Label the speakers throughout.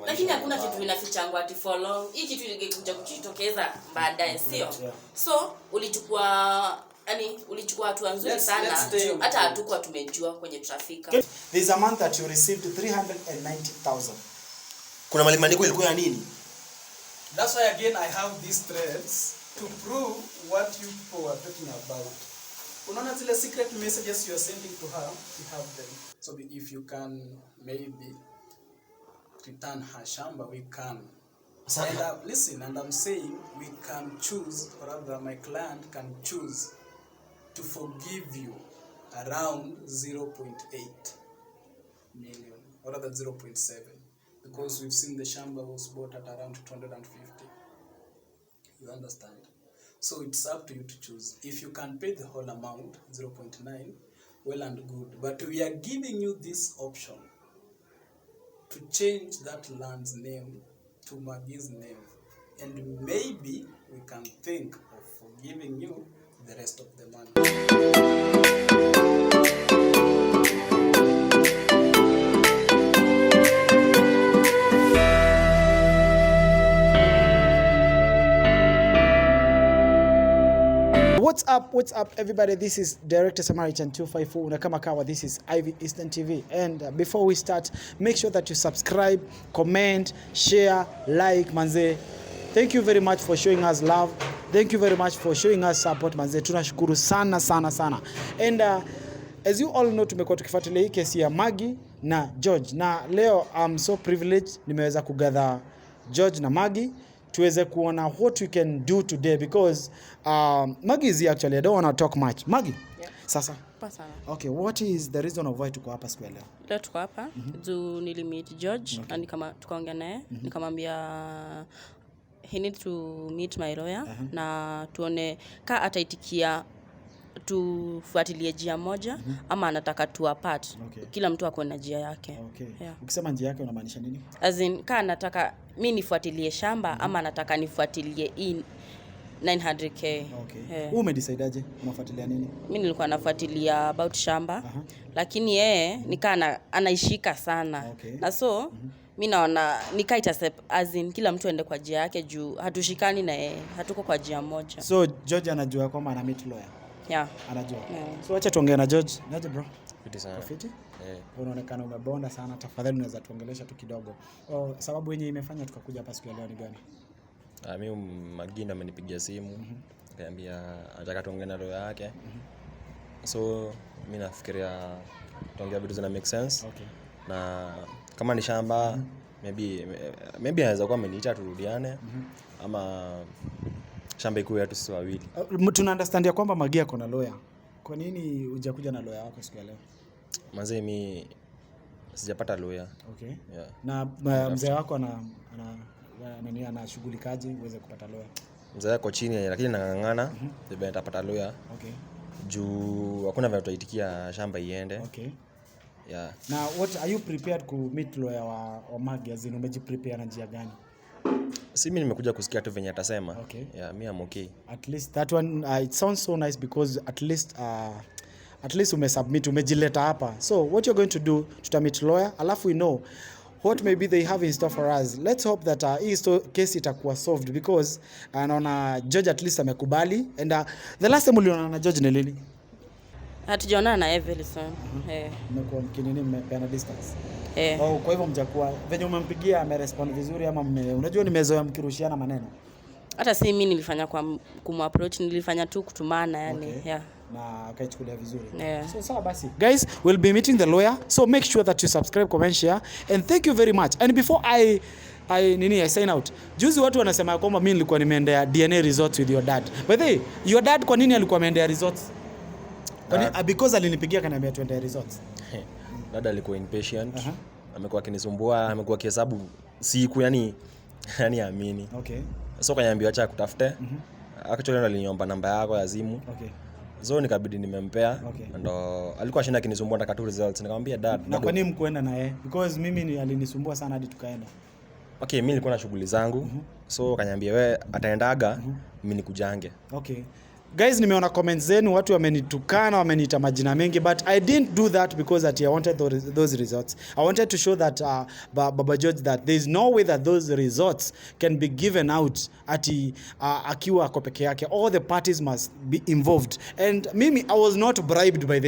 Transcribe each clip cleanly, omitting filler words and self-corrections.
Speaker 1: Lakini hakuna kitu inafichangwa ati for long. Hii kitu ingekuja kujitokeza baadaye, sio? So ulichukua hatua nzuri sana hata hatukuwa tumejua kwenye trafika.
Speaker 2: There's a month that you received 390,000.
Speaker 3: Kuna maandiko ilikuwa ya nini?
Speaker 4: That's why again I have these threads to prove what you people are talking about. Unaona zile secret messages you are sending to her, we have them. So if you can maybe return her shamba, we can. And listen, and I'm saying we can choose, or rather my client can choose to forgive you around 0.8 million, or rather 0.7, because we've seen the shamba was bought at around 250. You understand? So it's up to you to choose. If you can pay the whole amount, 0.9, well and good. But we are giving you this option to change that land's name to Magy's name. And maybe we can think of forgiving you the rest of the money.
Speaker 2: What's up everybody? This is Director Samaritan 254 unakama kawa. This is Ivy Eastern TV, and before we start, make sure that you subscribe, comment, share, like manze. Thank you very much for showing us love. Thank you very much for showing us support manze. Tunashukuru sana sana sana. And as you all know, tumekuwa tukifuatilia hii kesi ya Magy na George, na leo I'm so privileged nimeweza kugather George na Magy tuweze kuona what we can do today, because Magy is here actually. I don't want to talk much. Magy,
Speaker 1: yeah.
Speaker 2: Sasa.
Speaker 1: Pasana.
Speaker 2: Okay, what is the reason of why tuko hapa siku leo?
Speaker 1: Leo tuko hapa juu nilimit George, okay. Na kama tukaongea naye, nikamwambia he need to meet my lawyer na tuone ka ataitikia tufuatilie njia moja ama anataka tu apart. Okay. Kila mtu ako na njia yake.
Speaker 2: Okay.
Speaker 1: Yeah.
Speaker 2: Ukisema njia yake unamaanisha nini?
Speaker 1: As in ka anataka mimi nifuatilie shamba ama anataka nifuatilie in 900k.
Speaker 2: Okay. Yeah. Umedecide aje unafuatilia nini?
Speaker 1: Mimi nilikuwa nafuatilia about shamba. Lakini yeye nikaa anaishika sana. Okay. Na so mimi naona nikaita step as in kila mtu ende kwa njia yake juu hatushikani na yeye. Hatuko kwa njia moja.
Speaker 2: So George anajua kwamba ana meet lawyer.
Speaker 1: Yeah.
Speaker 2: Anajua. Yeah. So acha tuongee na George. Naje bro?
Speaker 3: Fiti sana.
Speaker 2: Fiti? Unaonekana umebonda sana. Tafadhali unaweza tuongelesha tu kidogo. Sababu yenyewe imefanya tukakuja hapa siku ya leo ni gani?
Speaker 3: Mimi Magy amenipigia simu. Akaniambia anataka tuongee na lawyer yake. So mimi nafikiria tuongea vitu zina make sense. Okay. Na kama ni shamba maybe anaweza kuwa ameniita turudiane ama shamba iko yetu sisi wawili.
Speaker 2: Tuna understand ya kwamba Magy ako na lawyer. Kwa nini hujakuja na lawyer wako siku ya leo?
Speaker 3: Manze mimi sijapata lawyer.
Speaker 2: Okay. Yeah. Na mzee wako anashughulikaje uweze kupata lawyer?
Speaker 3: Mzee wako chini lakini nangangana ndio nitapata lawyer. Okay. Juu hakuna vile tutaitikia shamba iende. Okay. Yeah.
Speaker 2: Na what are you prepared to meet lawyer wa Magy? Azini umejiprepare na njia gani?
Speaker 3: Si mimi nimekuja kusikia tu venye atasema.
Speaker 2: Okay.
Speaker 3: Yeah, mimi am okay.
Speaker 2: At least that one it sounds so nice, because at least umesubmit, umejileta hapa. So what you're going to do, tutamit lawyer alafu we know what maybe they have in store for us. Let's hope that hii case itakuwa solved, because anaona George at least amekubali. And the last time uliona na George ni lini?
Speaker 1: Hatujaona na Evelyn.
Speaker 2: Mmekuwa mkinini, mmepeana distance. Kwa hivyo mjakuwa venye umempigia amerespond vizuri ama unajua nimezoea mkirushiana maneno?
Speaker 1: Hata si mimi nilifanya kwa kumapproach, nilifanya tu kutumana yani. Okay. Yeah.
Speaker 2: Na akaichukulia vizuri.
Speaker 1: Yeah.
Speaker 2: So sawa basi. Guys, we'll be meeting the lawyer. So make sure that you subscribe, comment, share, and thank you very much. And before I sign out. Juzi watu wanasema kwamba mimi nilikuwa nimeendea DNA results with your dad. By the way, your dad kwa nini alikuwa ameendea results? Because alinipigia kaniambia tuende results.
Speaker 3: Dada alikuwa impatient. Amekuwa akinisumbua, amekuwa kihesabu siku yani amini. Okay. So kaniambia acha kutafute. Actually aliniomba namba yako ya simu. Okay. So nikabidi nimempea. Okay. Ndo alikuwa shinda akinisumbua na katu results. Nikamwambia dad,
Speaker 2: na kwa nini mkuenda na yeye? Because mimi alinisumbua sana hadi tukaenda.
Speaker 3: Okay, mimi nilikuwa na shughuli zangu. So kaniambia wewe ataendaga, mimi nikujange.
Speaker 2: Okay. Guys, nimeona comments zenu, watu wamenitukana, wameniita majina mengi, but I didn't do that because I wanted those results. I wanted to show that Baba George that there is no way that those results can be given out akiwa ako peke yake. All the parties must be involved. And mimi, I was not bribed by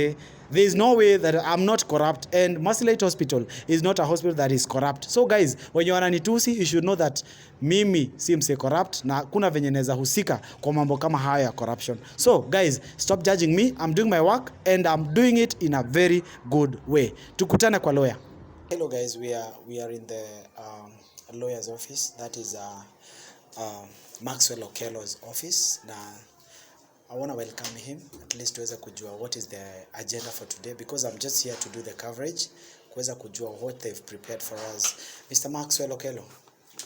Speaker 2: there is no way that I'm not corrupt, and Maslate Hospital is not a hospital that is corrupt. So guys, when you wananitusi, you should know that mimi si mse corrupt na kuna venye naweza husika kwa mambo kama haya ya corruption. So guys, stop judging me. I'm doing my work and I'm doing it in a very good way. Tukutane kwa lawyer. Hello guys, we are in the lawyer's office. That is Maxwell Okello's office. Na I want to welcome him, at least tuweza kujua what is the agenda for today, because I'm just here to do the coverage, kuweza kujua what they've prepared for us. Mr. Maxwell Okello.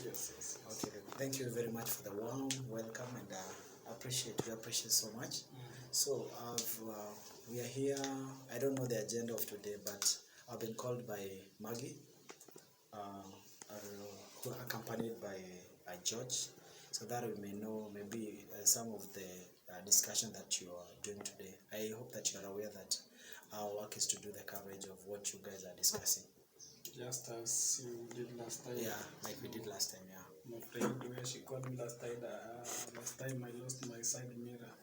Speaker 4: Yes.
Speaker 2: Okay, thank you very much for the warm welcome, and we appreciate so much. So we are here. I don't know the agenda of today, but I've been called by Magy, accompanied by George, so that we may know maybe some of the discussion that you are doing today. I hope that you are aware that our work is to do the coverage of what you guys are discussing.
Speaker 4: Just as you did last time.
Speaker 2: Yeah, like we did last time, yeah.
Speaker 4: My friend, where she called me last time I lost my side mirror.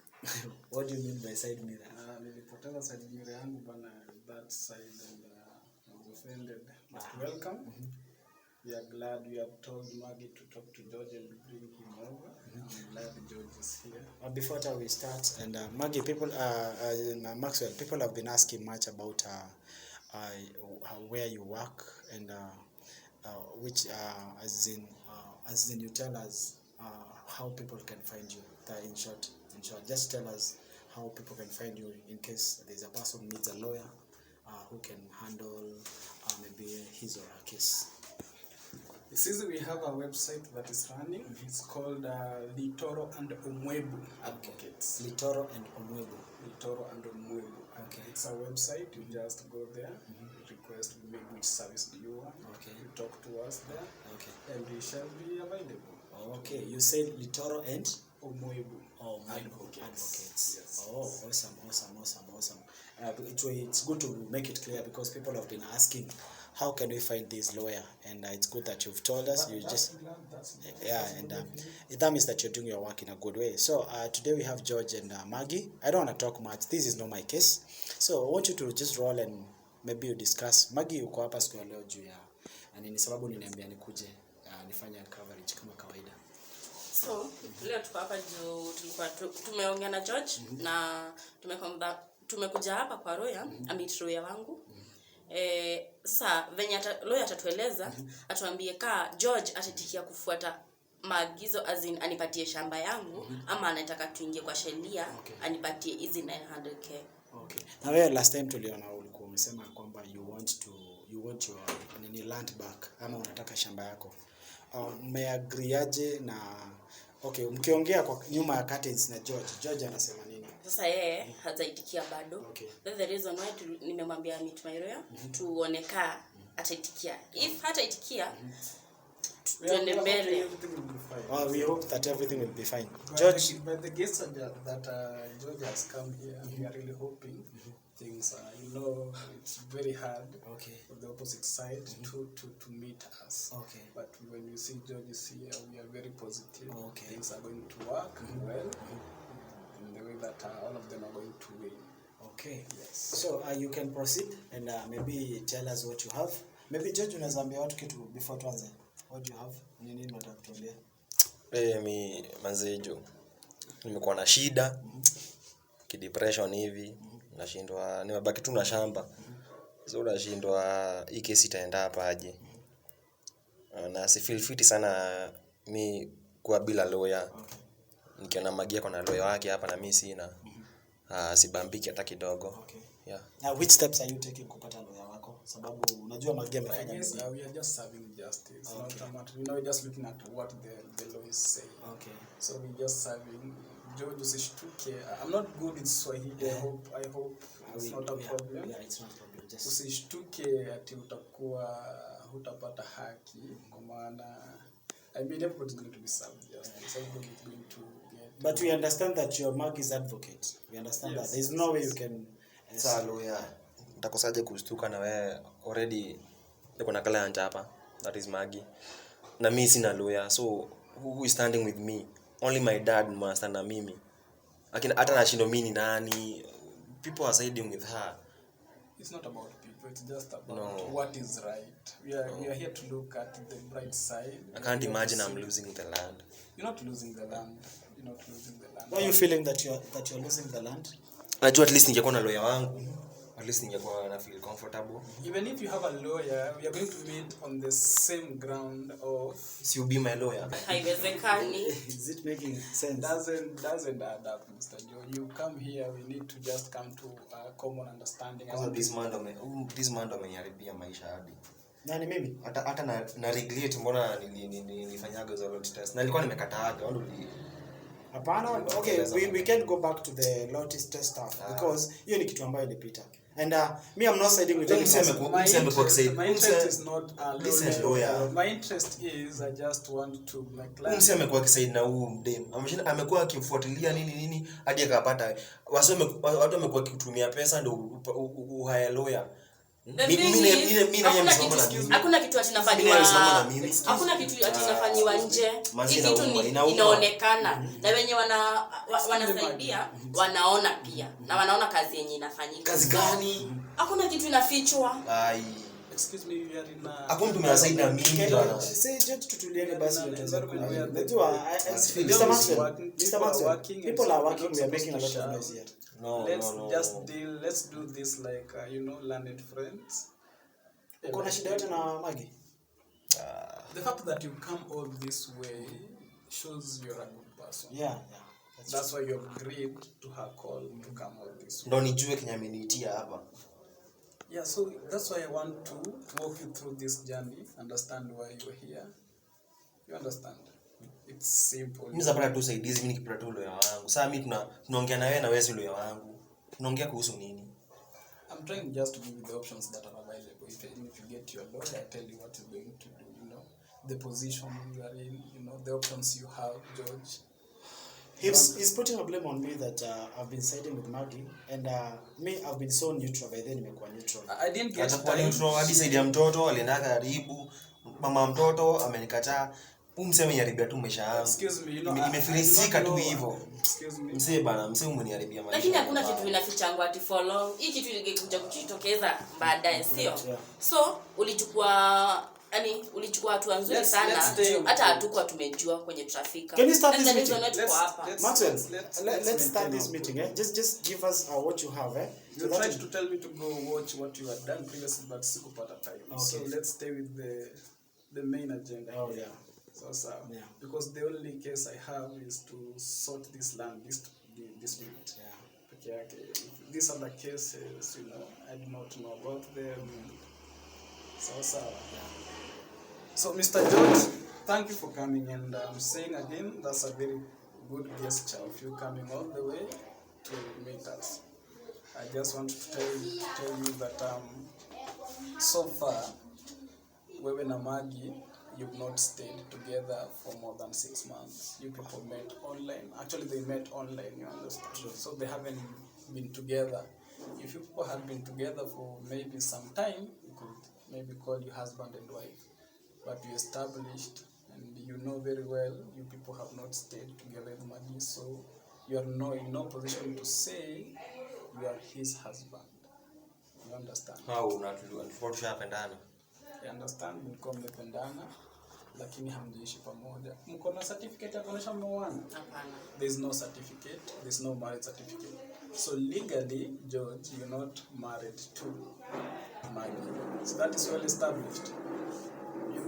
Speaker 2: What do you mean by side mirror?
Speaker 4: Nilipoteza side mirror yangu bana, that side, and I was offended. But welcome. We are glad we have told Magy to talk to George and bring him over. I'm glad George is here.
Speaker 2: Before we start, and Magy, people, Maxwell, people have been asking much about where you work, and which, as in you tell us how people can find you. In short, just tell us how people can find you in case there's a person who needs a lawyer who can handle maybe his or her case.
Speaker 4: Since we have a website that is running, it's called Litoro and Omwebu Advocates.
Speaker 2: Litoro and Omwebu.
Speaker 4: Litoro and Omwebu.
Speaker 2: Okay.
Speaker 4: It's a website. You just go there, request which service do you want.
Speaker 2: Okay.
Speaker 4: You talk to us there.
Speaker 2: Okay.
Speaker 4: And we shall be available.
Speaker 2: Okay. You said Litoro and
Speaker 4: Omwebu.
Speaker 2: Oh, advocates. Yes. Oh, awesome. It's good to make it clear, because people have been asking, how can we find this lawyer? And it's good that you've told us. That means that you're doing your work in a good way. So today we have George and Magy. I don't want to talk much. This is not my case. So I want you to just roll and maybe you discuss. Magy, uko hapa siku ya leo juu ya ni sababu niniambia nikuje nifanye coverage kama kawaida.
Speaker 1: So leo tuko hapa juu tulikuwa tumeongea na George na tumekuja hapa kwa lawyer, amit lawyer wangu. Sasa venye lawyer atatueleza, atuambie ka George atatikia kufuata maagizo, as in anipatie shamba yangu, ama anataka tuingie kwa sheria, anipatie hizi 900k.
Speaker 2: Okay. Na wewe last time tuliona ulikuwa umesema kwamba you want your land back, ama unataka shamba yako. Mmeagriaje na okay, mkiongea kwa nyuma ya curtains na George anasema nini?
Speaker 1: Sasa yeye hajaitikia bado.
Speaker 2: Okay.
Speaker 1: That's the reason why nimemwambia meet my lawyer, tuoneka ataitikia. If hataitikia, tuende mbele.
Speaker 2: We hope that everything will be fine.
Speaker 4: George, by the guest that George has come here, we are really hoping things it's very hard for the opposite side to meet us.
Speaker 2: Okay.
Speaker 4: But when you see George is here, we are very positive.
Speaker 2: Okay.
Speaker 4: Things are going to work well in the way that all of them are going to win.
Speaker 2: Okay.
Speaker 4: Yes.
Speaker 2: So you can proceed and maybe tell us what you have. Maybe George, unaweza ambia watu kitu before tuanze. What do you have? Nini unataka kutuambia?
Speaker 3: Mi manzejo, nimekuwa na shida kidepression hivi, nashindwa nimebaki tu na shamba. So nashindwa hii kesi itaenda hapa aje. Na si feel fit sana mi kuwa bila lawyer. Nikiona Magy ako na lawyer wake hapa na mimi sina. Sibambiki hata kidogo.
Speaker 2: Okay.
Speaker 3: Yeah.
Speaker 2: Now which steps are you taking kupata lawyer wako? Sababu unajua Magy amefanya nini?
Speaker 4: We are just serving justice. Not we're just looking at what the law is saying.
Speaker 2: Okay.
Speaker 4: So we just serving. George usishtuke. I'm not good in Swahili. I hope it's not a problem.
Speaker 2: Yeah, it's not a problem. Just
Speaker 4: usishtuke ati hutapata haki, kwa maana I mean, everybody's going to be served justice. Everybody is going to get.
Speaker 2: But we understand that your Magy is advocate. We understand that. There's no way you can.
Speaker 3: Sasa lawyer, nitakosaje kushtuka na wewe already niko na client hapa, that is Magy. Na mimi sina lawyer, so who is standing with me? Only my dad must stand na mimi. Lakini hata nashindo mimi ni nani? People are siding with her.
Speaker 4: It's not about people, it's just about what is right. We are here to look at the bright side.
Speaker 3: I can't imagine I'm losing the land.
Speaker 4: You're not losing the land. You're not losing the land.
Speaker 2: Why are you feeling that you're losing the land?
Speaker 3: Najua at least ningekuwa na lawyer wangu. At least ningekuwa na feel comfortable.
Speaker 4: Even if you have a lawyer, we are going to meet on the same ground of.
Speaker 3: So you be my lawyer.
Speaker 1: Haiwezekani.
Speaker 2: Is it making sense?
Speaker 4: Doesn't add up, Mr. Joe. You come here, we need to just come to a common understanding.
Speaker 3: Because this man ameniharibia maisha hadi.
Speaker 2: Nani mimi?
Speaker 3: Hata na regret mbona nilifanyaga hizo lot test. Na nilikuwa nimekataaga.
Speaker 2: Hapana, okay, we can't go back to the lot test stuff because hiyo ni kitu ambayo ilipita. And me, I'm not siding with anyone.
Speaker 4: My interest is not a lawyer. My interest is I just want to make life.
Speaker 3: Mseme amekuwa kisaid na huu mdem. Amekuwa akimfuatilia nini hadi akapata. Watu wamekuwa kitumia pesa ndio uhaya lawyer.
Speaker 1: Hakuna kitu atinafanywa. Hakuna kitu atinafanywa nje. Hii kitu inaonekana. Na wenye wanasaidia wanaona pia. Na wanaona kazi yenye inafanyika.
Speaker 3: Kazi gani?
Speaker 1: Hakuna kitu inafichwa.
Speaker 4: Excuse me, you are in a.
Speaker 3: Hakuna mtu mnasaidia mimi bwana.
Speaker 2: Say just tutuliane basi tutaweza kula. Najua Mr. Maxwell, people are working, we are making a lot of noise here.
Speaker 4: Let's do this like learned friends.
Speaker 2: Uko shida yote na Magy?
Speaker 4: The fact that you come all this way shows you're a good person.
Speaker 2: Yeah.
Speaker 4: That's why you agreed to her call to come all this way.
Speaker 3: Ndo nijue Kenya ameniitia hapa.
Speaker 4: Yeah, so that's why I want to walk you through this journey, understand why you're here. You understand? It's simple.
Speaker 3: Mimi zapata tu saidizi mimi nikipata tu lawyer wangu. Sasa mimi tunaongea na wewe na wewe si lawyer wangu. Tunaongea kuhusu nini?
Speaker 4: I'm trying just to give you the options that are available. If you get your lawyer, I tell you what you're going to do, the position you are in, the options you have, George.
Speaker 2: He's putting a blame on me that I've been siding with Magy, and me, I've been so neutral. By then nimekuwa neutral.
Speaker 4: I didn't get
Speaker 3: time. Neutral hadi side ya mtoto alienda karibu, mama mtoto amenikataa. Umseme niharibia tu maisha yangu.
Speaker 4: Excuse me,
Speaker 3: nimefilisika tu hivyo.
Speaker 4: Excuse me.
Speaker 3: Msee bana, msee umeniharibia maisha.
Speaker 1: Lakini hakuna kitu inafichangwa ati for long. Hii kitu ingekuja kujitokeza baadaye, sio? So, ulichukua hatua nzuri sana hata hatukuwa tumejua kwenye traffic.
Speaker 2: Can you start this meeting?
Speaker 4: Maxwell,
Speaker 2: let's start this meeting. Just give us what you have.
Speaker 4: You tried to tell me to go watch what you had done previously, but sikupata time. Okay. So let's stay with the main agenda.
Speaker 2: Oh yeah.
Speaker 4: So because the only case I have is to sort this land dispute. Yeah. Okay. These other cases, I do not know about them. So So, Mr. George, thank you for coming, and I'm saying again, that's a very good gesture of you coming all the way to meet us. I just want to tell you that so far, wewe na Magy, you've not stayed together for more than 6 months. You people met online. Actually, they met online, you understand? So they haven't been together. If you people had been together for maybe some time, you could maybe call you husband and wife. But you established, and you know very well, you people have not stayed together with Magy, so you are in no position to say you are his husband. You understand?
Speaker 3: How not tushapendana?
Speaker 4: I understand mko mmependana, lakini hamjiishi pamoja. Mko na certificate ya kuonesha mmeoana?
Speaker 1: Hapana.
Speaker 4: There is no certificate. There is no marriage certificate. So legally, George, you're not married to Magy. So that is well established.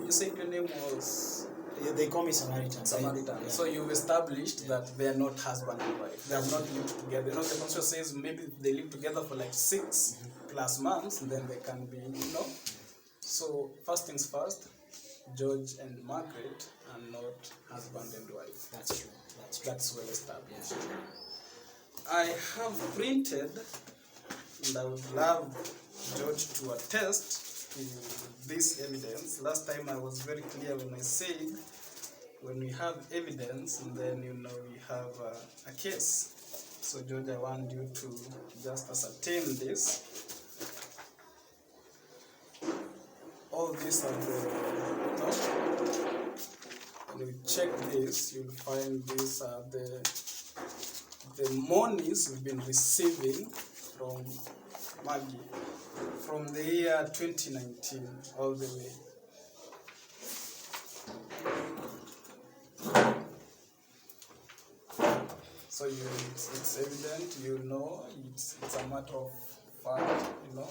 Speaker 4: You said your name was...
Speaker 2: They call me Samaritan.
Speaker 4: Yeah. So you've established that they are not husband and wife. They have not lived together. The Constitution says maybe they live together for like 6+ months, and then they can be, So first things first, George and Margaret are not husband and wife.
Speaker 2: That's true.
Speaker 4: That's well established. I have printed, and I would love George to attest to this evidence. Last time I was very clear when I said When we have evidence, then you know we have a case. So George, I want you to just ascertain this. All these are the, you know, when you check this, you'll find these are the monies we've been receiving from Magy from the year 2019 all the way. So it's evident, you know, it's a matter of fact, you know.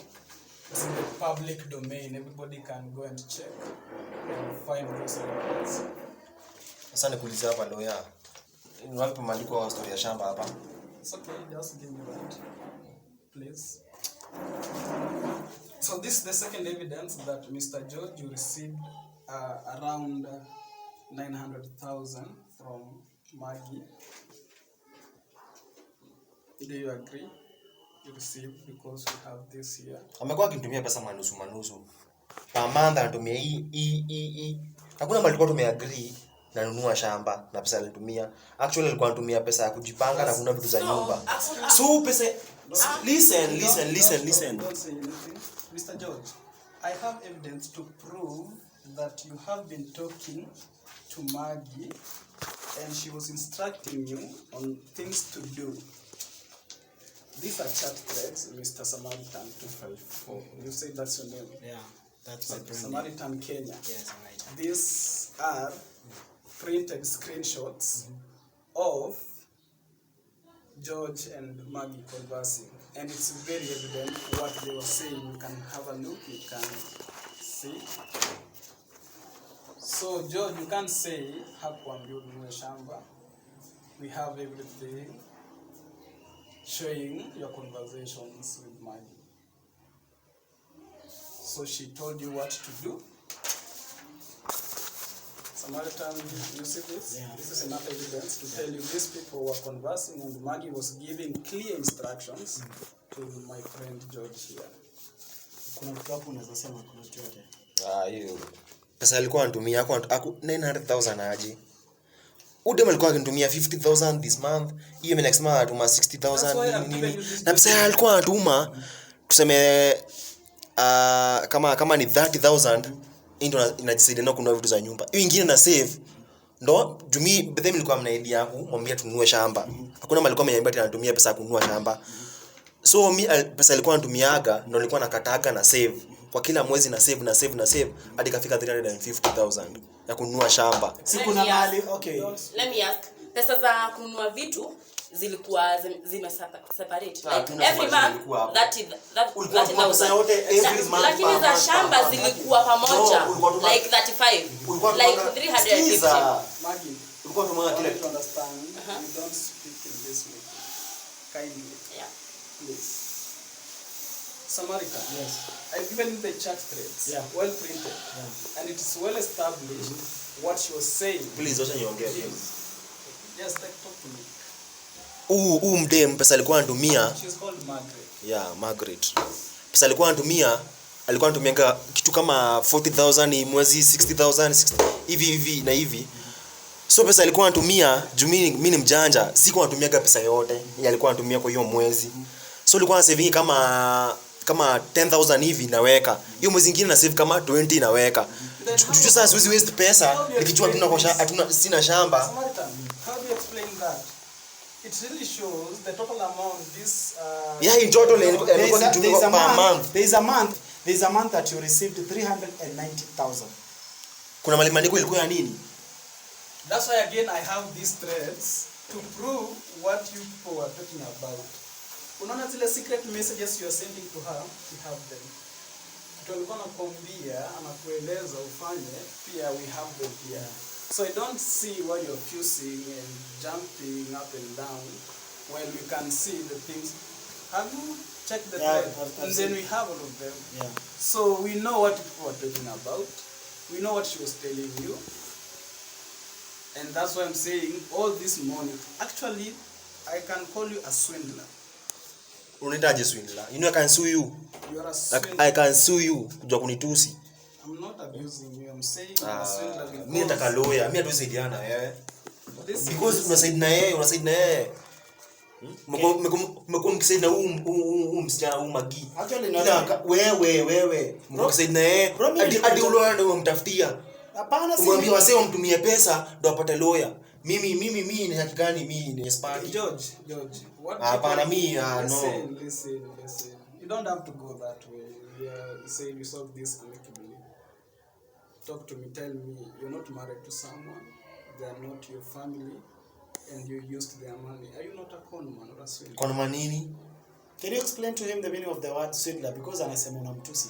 Speaker 4: It's in the public domain. Everybody can go and check and find those records.
Speaker 3: Sasa nikuuliza hapa lawyer. Ni wapi maandiko story ya shamba hapa?
Speaker 4: It's okay, just give me that, please. So this is the second evidence that Mr. George, you received around 900,000 from Magy. Do you agree? You received because we have this here.
Speaker 3: Amekuwa akinitumia pesa manusu. Per month anatumia hii. Hakuna mali kwa tumeagree na nunua shamba na pesa alitumia. Actually alikuwa anatumia pesa ya kujipanga na kuna vitu za nyumba. So pesa listen.
Speaker 4: Don't say anything. Mr. George, I have evidence to prove that you have been talking to Magy and she was instructing you on things to do. These are chat threads, Mr. Samaritan 254. You say that's your name?
Speaker 2: Yeah, that's my brand.
Speaker 4: Samaritan Kenya.
Speaker 2: Yes, right.
Speaker 4: These are printed screenshots of George and Magy conversing. And it's very evident what they were saying. You can have a look, you can see. So George, you can't say, hakuambiwa ununue shamba. We have everything showing your conversations with Magy. So she told you what to do. Samaritan, you see this?
Speaker 2: Yeah.
Speaker 4: This is enough evidence to tell you these people were conversing and Magy was giving clear instructions to my friend George here.
Speaker 2: Kuna kitu hapo unaweza sema kuna kitu yote.
Speaker 3: Hiyo. Pesa alikuwa anatumia kwa 900,000 aje. Udem alikuwa akinitumia 50,000 this month. Hiyo mimi next month atuma 60,000. Na pesa alikuwa anatuma tuseme kama ni 30,000 ndio inajisaidia na kununua vitu za nyumba. Hiyo nyingine na save. Ndo jumi bedhe nilikuwa mna idea yangu mwambie tununue shamba. Hakuna mali alikuwa ameniambia ati anatumia pesa kununua shamba. So pesa alikuwa anatumiaga ndo nilikuwa nakataga na save. Kwa kila mwezi na save hadi kafika 350,000 ya kununua shamba.
Speaker 2: Si kuna mali, okay.
Speaker 1: Let me ask. Pesa za kununua vitu zilikuwa zime separate. Like every month that is every month. Lakini za shamba zilikuwa pamoja like 35 like 350.
Speaker 4: Magy,
Speaker 3: Ulikuwa tumwa kile
Speaker 4: to understand, you don't speak in this way. Kindly.
Speaker 1: Yeah.
Speaker 4: Please. Samaritan.
Speaker 2: Yes.
Speaker 4: I've given you the chat threads.
Speaker 2: Yeah.
Speaker 4: Well printed.
Speaker 2: Yeah.
Speaker 4: And it is well established what she was saying.
Speaker 3: Please acha niongee.
Speaker 4: Yes, talk to me.
Speaker 3: Mdem pesa alikuwa anatumia.
Speaker 4: She's called Margaret.
Speaker 3: Yeah, Margaret. Pesa alikuwa anatumia kitu kama 40,000 mwezi 60,000 hivi na hivi. So pesa alikuwa anatumia mimi ni mjanja, sikuwa natumiaga pesa yote. Yeye alikuwa anatumia kwa hiyo mwezi. So alikuwa saving kama 10,000 hivi naweka. Hiyo mwezi mwingine na save kama 20 naweka. Juju sasa siwezi waste pesa nikijua hatuna sina shamba.
Speaker 4: Samaritan, how do you explain that? It really shows the total amount this
Speaker 3: Yeah, in total
Speaker 2: there's a month that you received 390,000.
Speaker 3: Kuna maandiko ilikuwa ya nini?
Speaker 4: That's why again I have these threads to prove what you people are talking about. Unaona zile secret messages you are sending to her, we have them. Tulikuwa nakwambia anakueleza ufanye, pia we have them here. So I don't see why you're fusing and jumping up and down when we can see the things. Have you checked the thread? And then we have all of them.
Speaker 2: Yeah.
Speaker 4: So we know what people are talking about. We know what she was telling you. And that's why I'm saying all this money. Actually, I can call you a swindler.
Speaker 3: Unitaje swindler? You know I can sue you.
Speaker 4: You are a
Speaker 3: Like,
Speaker 4: swindler.
Speaker 3: I can sue you kujua kunitusi.
Speaker 4: I'm not abusing you. I'm saying I'm a swindler because
Speaker 3: Mimi nataka lawyer. Mimi hatusaidiana wewe.
Speaker 4: Listen,
Speaker 3: Because unasaidia na yeye. Mmekuwa mkisaidia huu msichana huu Magy.
Speaker 2: Actually
Speaker 3: Wewe mkisaidia na yeye hadi lawyer ndio umtafutia.
Speaker 2: Hapana, si
Speaker 3: umwambie wasee wamtumie pesa ndio apate lawyer. Mimi ni haki gani mimi ni expert?
Speaker 4: George, what
Speaker 3: Hapana mimi no.
Speaker 4: Listen. You don't have to go that way. Yeah, you say you solve this amicably. Talk to me, tell me you're not married to someone, they are not your family, and you used their money. Are you not a con man or a swindler?
Speaker 3: Con man nini?
Speaker 2: Can you explain to him the meaning of the word swindler? Because anasema unamtusi.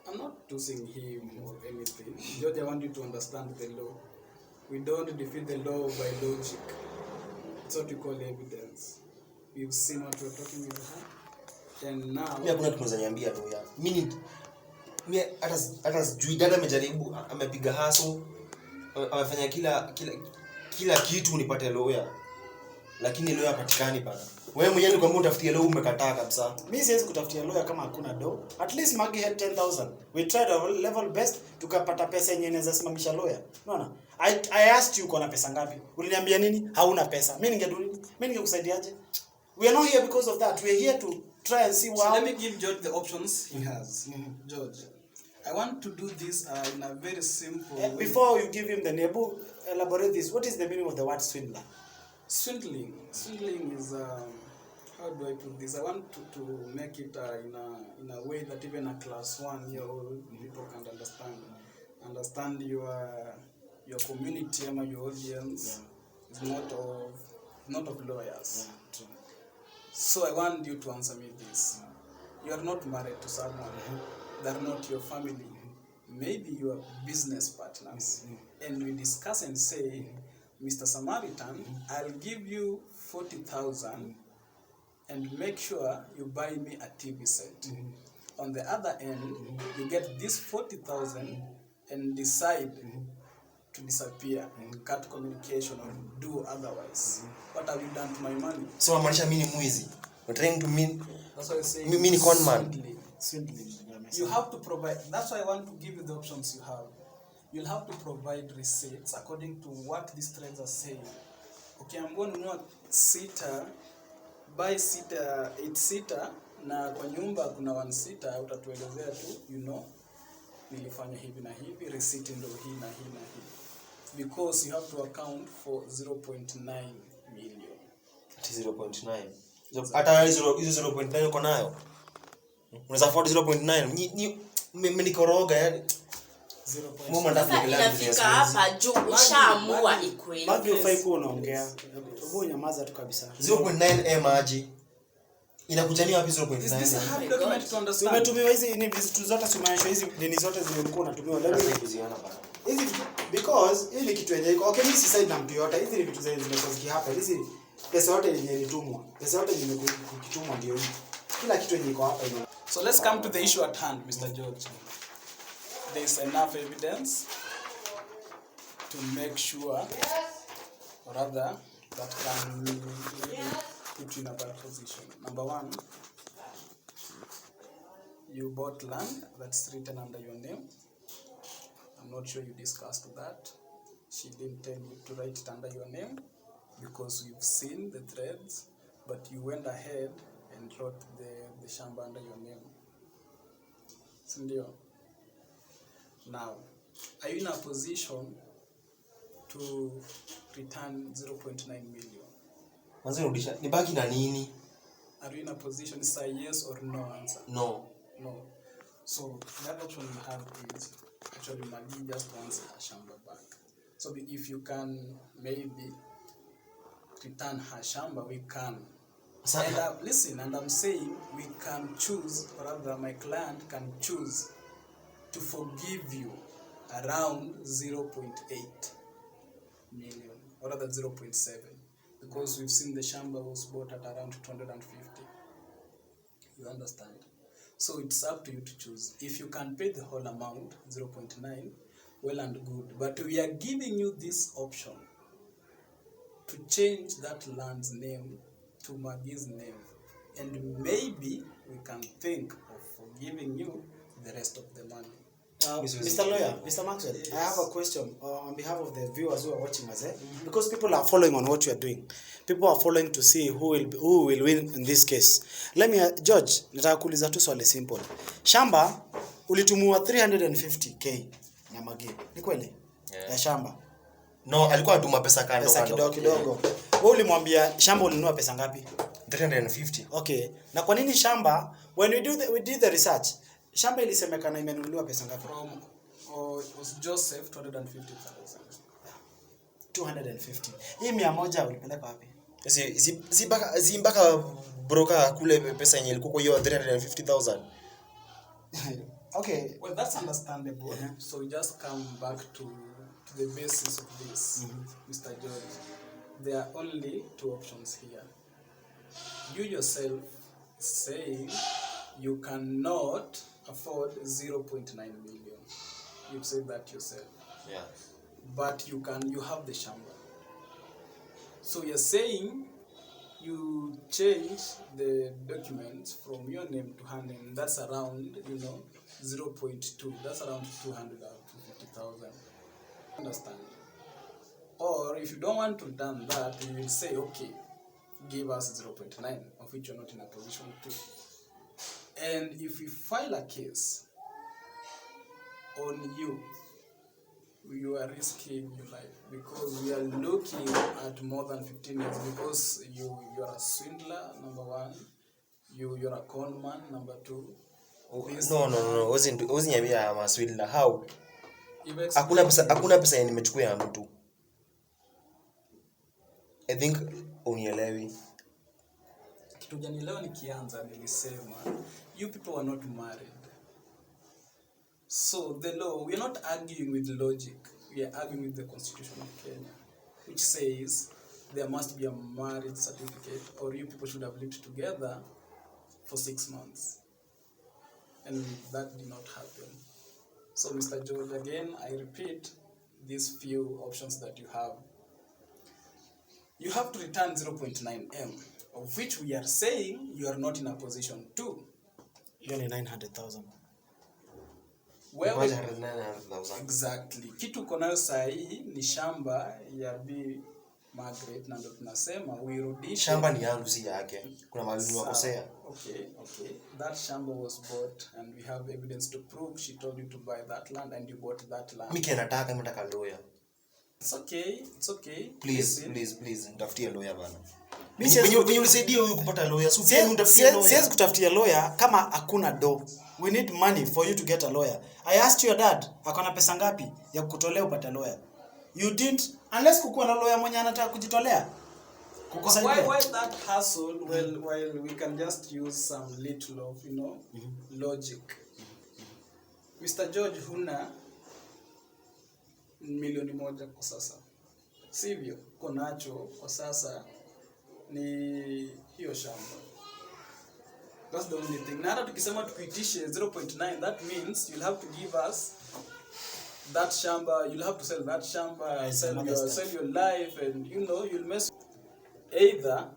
Speaker 4: I'm not accusing him or anything. George, I want you to understand the law. We don't defeat the law by logic. It's what we call evidence. You've seen what we're talking about. And now...
Speaker 3: Mimi hakuna kitu niambia tu ya. Mimi hata sijui dada amejaribu, amepiga haso, amefanya kila kitu nipate lawyer. Lakini lawyer hapatikani bana. Wewe mwenyewe ndio kama utafutie lawyer umekataa kabisa.
Speaker 2: Mimi siwezi kutafutia lawyer kama hakuna do. At least Magy had 10,000. We tried our level best tukapata pesa yenyewe inaweza simamisha lawyer. Unaona? I asked you uko na pesa ngapi? Uliniambia nini? Hauna pesa. Mimi ningekusaidiaje? We are not here because of that. We are here to try and see
Speaker 4: So
Speaker 2: how...
Speaker 4: let me give George the options he has. George, I want to do this in a very simple way.
Speaker 2: Before you give him the name, elaborate this. What is the meaning of the word swindler?
Speaker 4: Swindling is how do I put this? I want to make it in a way that even a class 1-year-old people can understand your community and your audience is not of lawyers.
Speaker 2: True.
Speaker 4: So I want you to answer me this. You are not married to someone. They are not your family. Maybe you are business partners. And we discuss and say, Mr. Samaritan, I'll give you 40,000 and make sure you buy me a TV set. On the other end, you get this 40,000 and decide to disappear and cut communication or do otherwise. What have you done to my money?
Speaker 3: So maanisha mimi ni mwizi. You're trying to mean
Speaker 4: That's why I say
Speaker 3: mimi ni con man.
Speaker 2: Swindling.
Speaker 4: You have to provide. That's why I want to give you the options you have. You'll have to provide receipts according to what these trades are saying. Okay, I'm going to know buy seater 8-seater na kwa nyumba kuna 1-seater, utatuelezea tu, nilifanya hivi na hivi, receipt ndio hii na hii na hii. Because you have to account for 0.9 million.
Speaker 3: Ati 0.9. Hata hizo 0.9 uko nayo. Unaweza afford 0.9. Mimi nikoroga yani.
Speaker 2: 0.9.
Speaker 3: Mama ndafu
Speaker 1: inafika hapa juu ushaamua equate.
Speaker 2: Magy ufai kuwa unaongea. Hebu nyamaza tu kabisa.
Speaker 3: 0.9 Magy. Inakujania wapi
Speaker 4: This is a
Speaker 3: 0.9?
Speaker 4: hard document to understand.
Speaker 2: Umetumiwa hizi ni vitu zote sumanisho hizi dini zote zilikuwa unatumiwa leo
Speaker 3: Kuziona bana.
Speaker 2: hizi because hili kitu yenye iko okay, mimi si side na mtu yote. Hizi ni vitu zenye zimekuwa hapa. Hizi pesa yote yenye ilitumwa. Pesa yote yenye kukitumwa ndio hii. Kila kitu yenye iko hapa ina.
Speaker 4: So let's come to the issue at hand, Mr. George. There is enough evidence to make sure, or rather, that can put you in a bad position. Number one, you bought land that's written under your name. I'm not sure you discussed that. She didn't tell you to write it under your name because you've seen the threads, but you went ahead and wrote the shamba under your name. Sindio? Now, are you in a position to return 0.9 million?
Speaker 3: Mwanzo rudisha. Nibaki na nini?
Speaker 4: Are you in a position to say yes or no answer?
Speaker 3: No.
Speaker 4: No. So that option you have is actually Magy just wants her shamba back. So if you can maybe return her shamba, we can. And listen, and I'm saying we can choose, or rather my client can choose to forgive you around 0.8 million, or rather 0.7, because we've seen the shamba was bought at around 250. You understand? So it's up to you to choose. If you can pay the whole amount, 0.9, well and good. But we are giving you this option to change that land's name to Magy's name. And maybe we can think of forgiving you the rest of the money.
Speaker 2: Mr. Lawyer, Mr. Maxwell, yes. I have a question on behalf of the viewers who are watching us, because people are following on what you are doing. People are following to see who will win in this case. Let me, George, nataka kuuliza tu swali simple. Shamba ulitumua 350k na Magy. Ni kweli? Yeah. Ya shamba.
Speaker 3: No, alikuwa anatuma pesa kando
Speaker 2: kidogo kidogo. Wewe ulimwambia shamba ulinunua pesa ngapi?
Speaker 3: 350.
Speaker 2: Okay. Na kwa nini shamba, when we did the research, shamba ilisemekana imenunuliwa pesa ngapi?
Speaker 4: It was Joseph 250,000.
Speaker 2: 250. Hii 100 ulipeleka wapi?
Speaker 3: Si mpaka broker kule pesa yenye ilikuwa hiyo 350,000.
Speaker 2: Okay.
Speaker 4: Well, that's understandable. So we just come back to the basis of this, Mr. George. There are only two options here. You yourself say you cannot afford 0.9 million. You've said that yourself.
Speaker 3: Yeah.
Speaker 4: But you have the shamba. So you're saying you change the documents from your name to her name. That's around, 0.2. That's around 200 or 250,000. Understand? Or if you don't want to done that, you will say, okay, give us 0.9, of which you're not in a position to. And if we file a case on you, you are risking your life, because we are looking at more than 15 years, because you are a swindler, number one, you're a con man, number two.
Speaker 3: No, wasn't a swindler. How? Hakuna pesa nimechukua ya mtu. I think unielewi.
Speaker 4: Kitu gani leo nikianza nilisema you people are not married. So the law, we are not arguing with logic, we are arguing with the Constitution of Kenya, which says there must be a marriage certificate, or you people should have lived together for 6 months. And that did not happen. So Mr. George, again, I repeat these few options that you have. You have to return 0.9M, of which we are saying you are not in a position to.
Speaker 2: You only 900,000.
Speaker 4: Well, exactly. Kitu konayo sahi ni shamba ya Bi Margaret, na ndo tunasema uirudishe.
Speaker 3: Shamba ni yangu, si yake. Kuna mahali wakosea.
Speaker 4: Okay. That shamba was bought and we have evidence to prove she told you to buy that land and you bought that land.
Speaker 3: Mimi nataka lawyer.
Speaker 4: It's okay.
Speaker 3: Please, nitafutie lawyer bana. Mimi unisaidia huyu kupata lawyer.
Speaker 2: Siwezi kutafutia lawyer kama hakuna do. We need money for you to get a lawyer. I asked your dad, akona pesa ngapi ya kukutolea upate lawyer? You didn't, unless kukuwa na lawyer mwenye anataka kujitolea.
Speaker 4: Why that hassle? Well, we can just use some little of, logic. Mr. George, huna milioni 1 kwa sasa. Sivyo? Konacho kwa sasa ni hiyo shamba. That's the only thing. Na hata tukisema tukuitishe 0.9, that means you'll have to give us that shamba, you'll have to sell that shamba, sell your life, and you'll mess. Either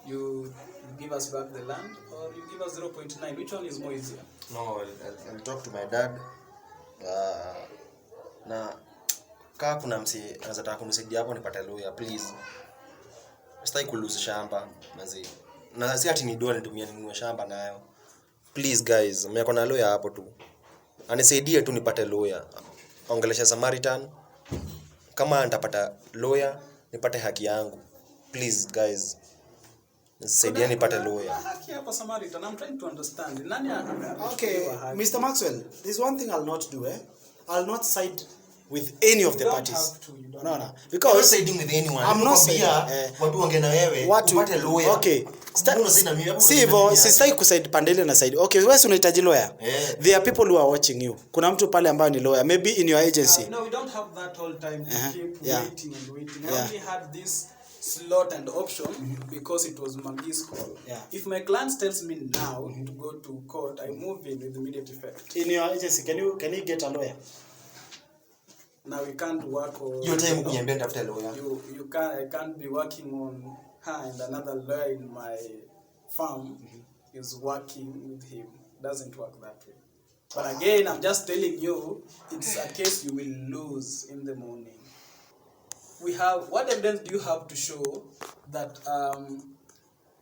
Speaker 4: you give us back the land or you give us 0.9. Which one is more easier?
Speaker 3: No, I'll talk to my dad. Na kama kuna msi anataka kunisaidia hapo nipate lawyer, please. Sitaki kulose shamba mazi. Na si ati ni doa nitumie ninunue shamba nayo. Please guys, mimi niko na lawyer hapo tu. Anisaidie tu nipate lawyer. Ongelesha Samaritan. Kama nitapata lawyer, nipate haki yangu. Please guys. Nisaidie nipate lawyer.
Speaker 4: Haki hapa Samaritan. I'm trying to understand. Nani
Speaker 2: Okay, Mr. Maxwell, there's one thing I'll not do, I'll not side with any of the parties. No. Because
Speaker 3: you're not siding with anyone.
Speaker 2: I'm not saying
Speaker 3: watu wange na wewe upate lawyer.
Speaker 2: Okay. Sivyo, sisai kuside pandele na side. Okay, wewe unahitaji lawyer. There are people who are watching you. Kuna mtu pale ambaye ni lawyer, maybe in your agency.
Speaker 4: No, we don't have that whole time to keep waiting and waiting. I only had this slot and option because it was Magyar's call. If my client tells me now to go to court, I move in with immediate effect.
Speaker 2: In your agency, can you get a lawyer?
Speaker 4: Now we can't work on
Speaker 3: your time kuniambia nitafuta lawyer.
Speaker 4: I can't be working on her and another lawyer in my farm is working with him. Doesn't work that way. But again, I'm just telling you, it's a case you will lose in the morning. What evidence do you have to show that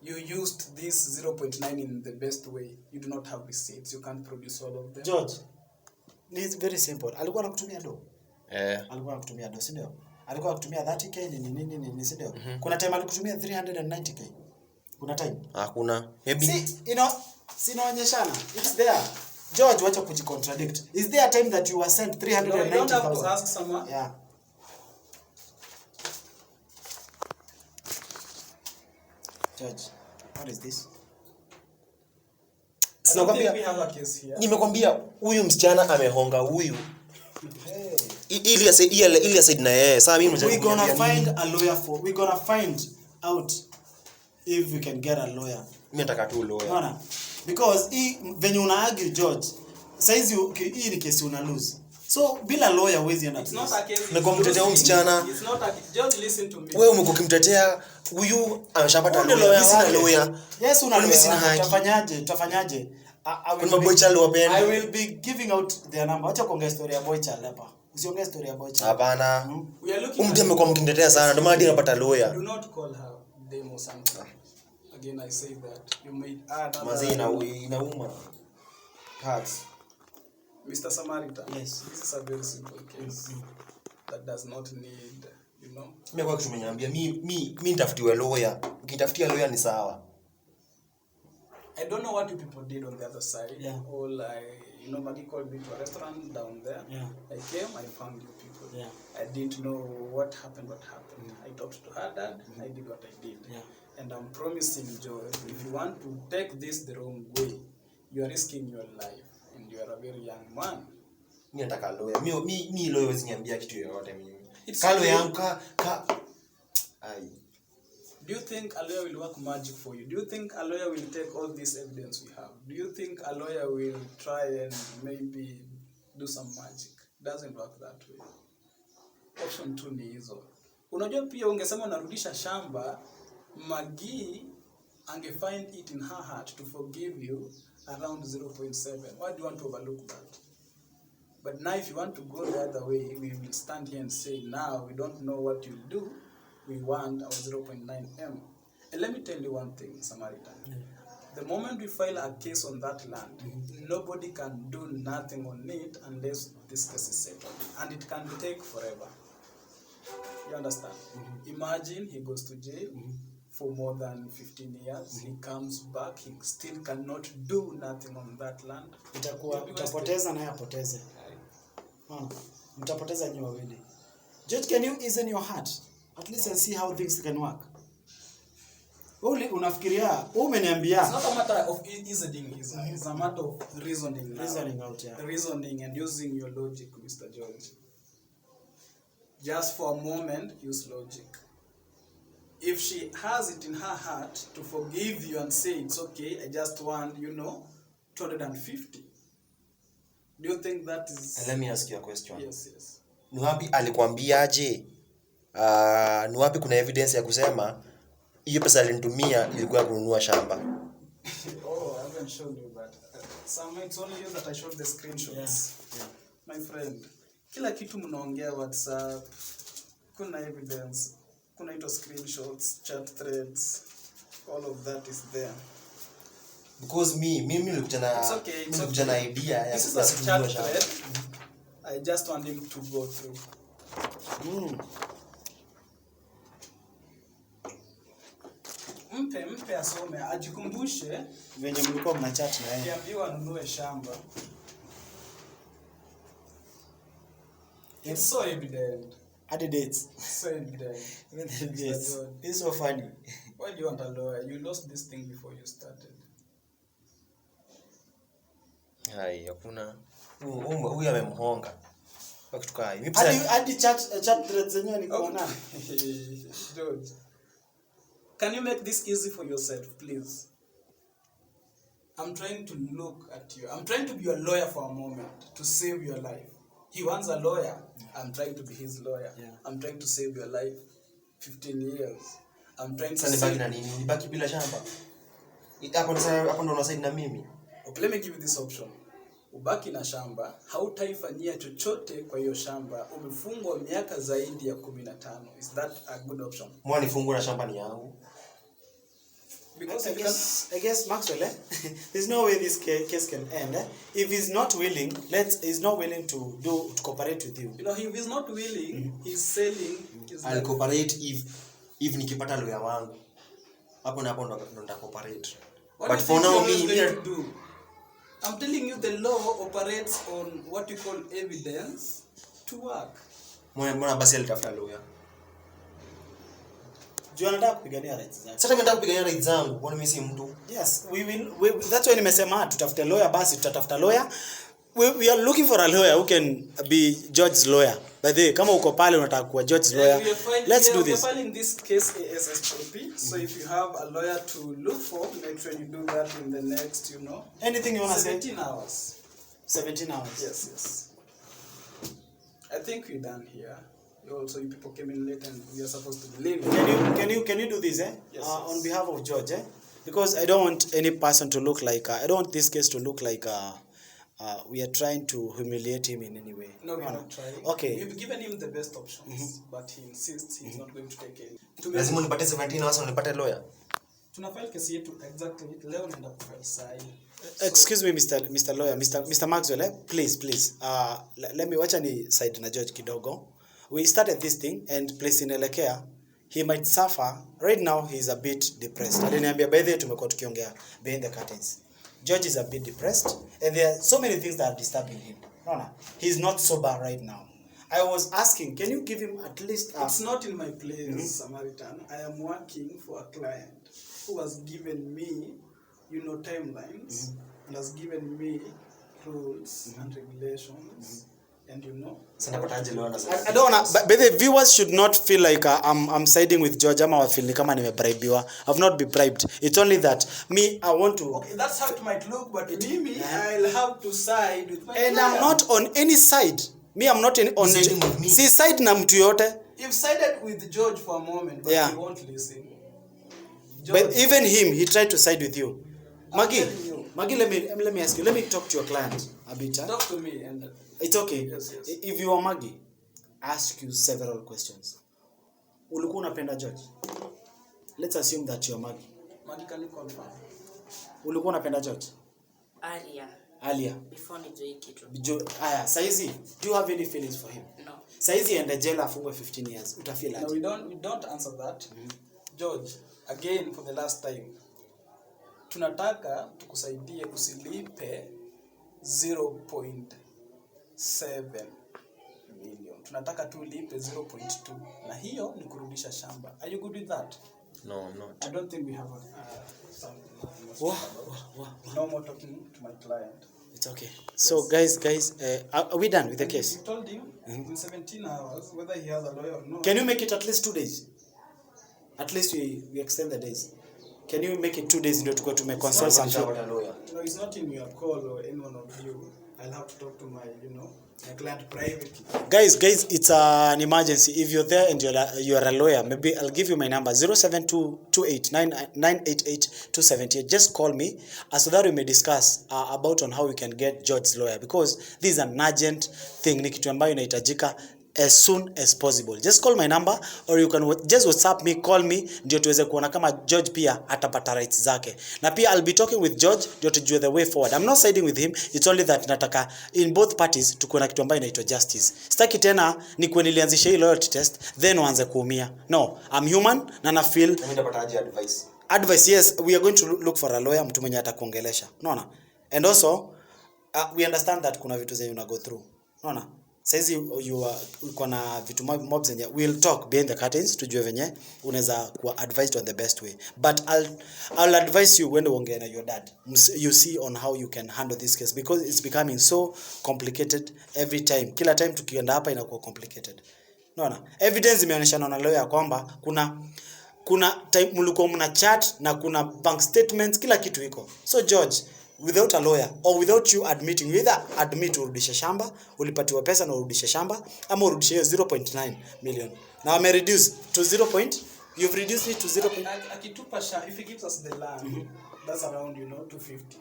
Speaker 4: you used this 0.9 in the best way? You do not have receipts. You can't produce all of them.
Speaker 2: George, it's very simple. Alikuwa anakutumia do. Alikuwa anakutumia do, si ndio? Alikuwa anakutumia 30k nini, si ndio? Kuna time alikutumia 390k. Kuna time?
Speaker 3: Hakuna. Maybe.
Speaker 2: See, sinaonyeshana. It's there. George, wacha kujicontradict. Is there a time that you were sent 390,000?
Speaker 4: No, you don't have to ask someone.
Speaker 2: Yeah. George, what is this?
Speaker 3: Nimekwambia huyu msichana amehonga huyu. Ili aside na yeye. Sasa mimi
Speaker 2: we're gonna find out if we can get a lawyer.
Speaker 3: Mimi nataka tu lawyer.
Speaker 2: Unaona? Because venye una argue George, saizi hii ni kesi una lose. So bila lawyer huwezi enda.
Speaker 4: It's not a case.
Speaker 3: Nimekumtetea msichana.
Speaker 4: It's not a just listen to me.
Speaker 3: Wewe umekukimtetea huyu ameshapata lawyer. Mimi sina lawyer.
Speaker 2: Yes, una
Speaker 3: mimi sina haki.
Speaker 2: Tutafanyaje?
Speaker 3: I
Speaker 2: will be giving out their number. Acha kuongea story ya boy child hapa. Usiongee story ya boy child.
Speaker 3: Hapana. Mtu amekuwa mkinitetea sana ndio maana napata lawyer.
Speaker 4: Do not call her demo something. Again I say that you may add
Speaker 3: Mazy inauma. Hearts.
Speaker 4: Mr. Samaritan.
Speaker 2: Yes.
Speaker 4: This is a very simple case that does not need, you know.
Speaker 3: Mimi kwa kitu umeniambia mimi nitafutiwe lawyer. Ukitafutia lawyer ni sawa.
Speaker 4: I don't know what you people did on the other side.
Speaker 2: Yeah.
Speaker 4: Magy called me to a restaurant down there.
Speaker 2: Yeah.
Speaker 4: I came, I found you people.
Speaker 2: Yeah.
Speaker 4: I didn't know what happened. I talked to her dad, I did what I did.
Speaker 2: Yeah.
Speaker 4: And I'm promising, Joy, if you want to take this the wrong way, you are risking your life. And you are a very young man.
Speaker 3: Mimi nataka lawyer. Mimi lawyer usiniambia kitu yoyote mimi.
Speaker 4: Kalo
Speaker 3: yangu ai.
Speaker 4: Do you think a lawyer will work magic for you? Do you think a lawyer will take all this evidence we have? Do you think a lawyer will try and maybe do some magic? Doesn't work that way. Option 2 ni hizo. Unajua pia ungesema unarudisha shamba, Magy find it in her heart to forgive you around 0.7. Why do you want to overlook that? But now if you want to go the other way, we will stand here and say, now we don't know what you'll do. We want our 0.9M. And let me tell you one thing, Samaritan. The moment we file a case on that land, nobody can do nothing on it unless this case is settled. And it can take forever. You understand? Imagine he goes to jail for more than 15 years. He comes back, he still cannot do nothing on that land.
Speaker 2: Utapoteza na yapoteze. Mtapoteza nyoa wili. George, can you ease in your heart? At least and see how things can work. Unafikiria, umeniambia.
Speaker 4: It's not a matter of easing, it's a matter of reasoning.
Speaker 2: Reasoning out, yeah.
Speaker 4: Reasoning and using your logic, Mr. George. Just for a moment, use logic. If she has it in her heart to forgive you and say, it's okay, I just want, 250. Do you think that is...
Speaker 3: And let me ask you a question.
Speaker 4: Yes.
Speaker 3: Ni wapi alikwambiaje? Ni wapi kuna evidence ya kusema hiyo pesa alinitumia ilikuwa kununua shamba?
Speaker 4: I haven't shown you that. It's only you that I showed the screenshots.
Speaker 2: Yeah.
Speaker 4: My friend, kila kitu mnaongea WhatsApp, kuna evidence, kuna ito screenshots, chat threads, all of that is there.
Speaker 3: Because mimi nilikuja na idea ya
Speaker 4: this is a chat thread. I just want him to go through. Mpe asome, ajikumbushe
Speaker 2: venye mlikuwa mnachat na yeye.
Speaker 4: Kiambiwa anunue shamba. It's so evident.
Speaker 2: At the dates.
Speaker 4: So evident.
Speaker 2: It's so funny.
Speaker 4: Why do you want a lawyer? You lost this thing before you started.
Speaker 3: Hai, hakuna. Huyu amemhonga. Wakitukai.
Speaker 2: Hadi chat threads zenyewe ni kuona.
Speaker 4: George. Can you make this easy for yourself, please? I'm trying to look at you. I'm trying to be a lawyer for a moment to save your life. He wants a lawyer. I'm trying to be his lawyer.
Speaker 2: Yeah.
Speaker 4: I'm trying to save your life. 15 years. I'm trying to
Speaker 3: save...
Speaker 4: save...
Speaker 3: na nini? Nibaki bila shamba. Hapo ndo unasaidia na mimi.
Speaker 4: Okay, let me give you this option. ubaki na shamba, hautaifanyia chochote kwa hiyo shamba, umefungwa miaka zaidi ya 15. Is that a good option?
Speaker 5: Mwani fungu na shamba ni yangu.
Speaker 4: Because
Speaker 2: I guess Maxwell, there's no way this case can end. If he's not willing, he's not willing to cooperate with you.
Speaker 4: You know, if he's not willing, he's selling.
Speaker 5: I'll cooperate if nikipata lawyer wangu. Hapo na hapo ndo nita cooperate. But for now
Speaker 4: I'm telling you, the law operates on what you call evidence to work.
Speaker 5: Mbona basi alitafuta lawyer?
Speaker 2: Juu anataka kupigania rights zake.
Speaker 5: Sasa mimi nataka kupigania rights zangu, kwani mimi si mtu?
Speaker 2: Yes, that's why nimesema tutafute lawyer, basi tutatafuta lawyer. We are looking for a lawyer who can be George's lawyer. By the way, kama uko pale unataka kuwa George's lawyer, let's do this.
Speaker 4: We are filing this case ASAP. So if you have a lawyer to look for, make sure you do that in the next,
Speaker 2: Anything you want to say?
Speaker 4: 17 hours.
Speaker 2: 17 hours.
Speaker 4: Yes. I think we're done here. Also, you people came in late and we are supposed to leave.
Speaker 2: Can you do this,
Speaker 4: Yes,
Speaker 2: on behalf of George, Because I don't want any person to look like I don't want this case to look like we are trying to humiliate him in any way.
Speaker 4: No, we're not trying.
Speaker 2: Okay.
Speaker 4: We've given him the best options, but he insists he's not going to take any.
Speaker 5: Lazima nipate 17 hours na nipate lawyer.
Speaker 4: Tunafile kesi yetu exactly leo naenda kufile sai.
Speaker 2: Excuse me, Mr. Lawyer, Mr. Maxwell, please. Let me watch any side na George kidogo. We started this thing and place in Elekea. He might suffer. Right now he's a bit depressed. Aliniambia by the way tumekuwa tukiongea behind the curtains. George is a bit depressed and there are so many things that are disturbing him. No. He's not sober right now. I was asking, can you give him at least
Speaker 4: It's not in my place, Samaritan. I am working for a client who has given me, timelines and has given me rules and regulations. And
Speaker 5: Sana pataje leo na
Speaker 2: I don't wanna, but the viewers should not feel like I'm siding with George ama wa feel kama nimebribiwa. I've not been bribed. It's only that me I want to.
Speaker 4: Okay, that's how it might look, but me, I'll have to side with my
Speaker 2: And
Speaker 4: client.
Speaker 2: I'm not on any side. Me, I'm not on
Speaker 5: siding with me.
Speaker 2: See side na mtu yote.
Speaker 4: You've sided with George for a moment, but he won't listen. George,
Speaker 2: But even him, he tried to side with you. Magy,
Speaker 4: telling you.
Speaker 2: Magy, let me ask you. Let me talk to your client a bit.
Speaker 4: Talk to me and
Speaker 2: It's okay.
Speaker 4: Yes.
Speaker 2: If you are Magy, ask you several questions. Ulikuwa unapenda George? Let's assume that you are Magy.
Speaker 4: Magy, can you confirm?
Speaker 2: Ulikuwa unapenda George? Earlier.
Speaker 1: Before nijue kitu.
Speaker 2: Saizi, do you have any feelings for him?
Speaker 1: No.
Speaker 2: Saizi ende jela afungwe 15 years. Utafeel
Speaker 4: No,
Speaker 2: aje?
Speaker 4: we don't answer that. George, again for the last time. Tunataka tukusaidie usilipe 0.7 million. Tunataka tu ulipe 0.2 na hiyo ni kurudisha shamba. Are you good with that?
Speaker 3: No, I'm not.
Speaker 4: I don't think we have something. No more talking to my client.
Speaker 2: It's okay. So guys, are we done with the case?
Speaker 4: We told him in 17 hours whether he has a lawyer or not.
Speaker 2: Can you make it at least 2 days? At least we extend the days. Can you make it 2 days ndio tukue tumeconsult some people?
Speaker 4: No, it's not in your call or any one of you. I'll have to talk to my, my client privately.
Speaker 2: Guys, it's an emergency. If you're there and you are a lawyer, maybe I'll give you my number 0728988278. Just call me so that we may discuss about on how we can get George's lawyer, because this is an urgent thing. Ni kitu ambayo inahitajika as soon as possible. Just call my number or you can just WhatsApp me, call me ndio tuweze kuona kama George pia atapata rights zake. Na pia I'll be talking with George ndio tujue the way forward. I'm not siding with him. It's only that nataka in both parties tukuwe na kitu ambayo inaitwa justice. Sitaki tena ni kwa nilianzisha hii loyalty test then uanze kuumia. No, I'm human na na feel
Speaker 5: mimi nitapataje advice?
Speaker 2: Advice, yes, we are going to look for a lawyer, mtu mwenye atakuongelesha. Unaona? And also we understand that kuna vitu zenye una go through. Unaona? Saizi uko na vitu mobs zenye we'll talk behind the curtains tujue venye unaweza kuwa advised on the best way, but I'll advise you when uongea na your dad, you see on how you can handle this case, because it's becoming so complicated every time. Kila time tukienda hapa inakuwa complicated. Unaona? Evidence imeonyeshana na lawyer kwamba kuna time mlikuwa mna chat na kuna bank statements, kila kitu iko. So George, without a lawyer or without you admitting, you either admit urudishe shamba, ulipatiwa pesa na urudishe shamba, ama urudishe 0.9 million. Now I'm reduce to 0. You've reduced it to 0.
Speaker 4: Akitupa if he gives us the land, that's around, you know, 250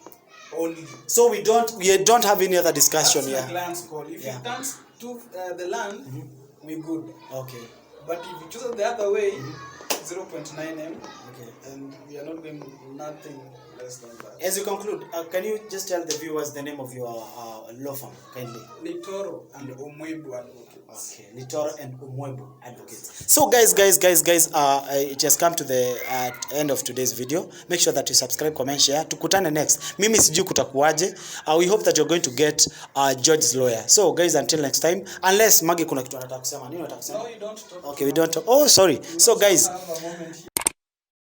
Speaker 4: only.
Speaker 2: So we don't have any other discussion
Speaker 4: That's
Speaker 2: here.
Speaker 4: the land's call. If
Speaker 2: Yeah.
Speaker 4: it comes to the land, we good.
Speaker 2: Okay.
Speaker 4: But if you choose it the other way, 0.9 m,
Speaker 2: Okay.
Speaker 4: and we are not going nothing less than that.
Speaker 2: As you conclude, can you just tell the viewers the name of your law firm, kindly?
Speaker 4: Litoro and Omwebu Advocates.
Speaker 2: Okay, Litoro and Umwebu Advocates. So guys, it has come to the end of today's video. Make sure that you subscribe, comment, share. Tukutane next. Mimi sijui kutakuaje. We hope that you're going to get George's lawyer. So guys, until next time, unless Magy kuna kitu anataka kusema. Nini unataka kusema?
Speaker 4: No, you don't talk.
Speaker 2: Okay, we don't talk. Oh, sorry. So guys,
Speaker 4: Have a moment here.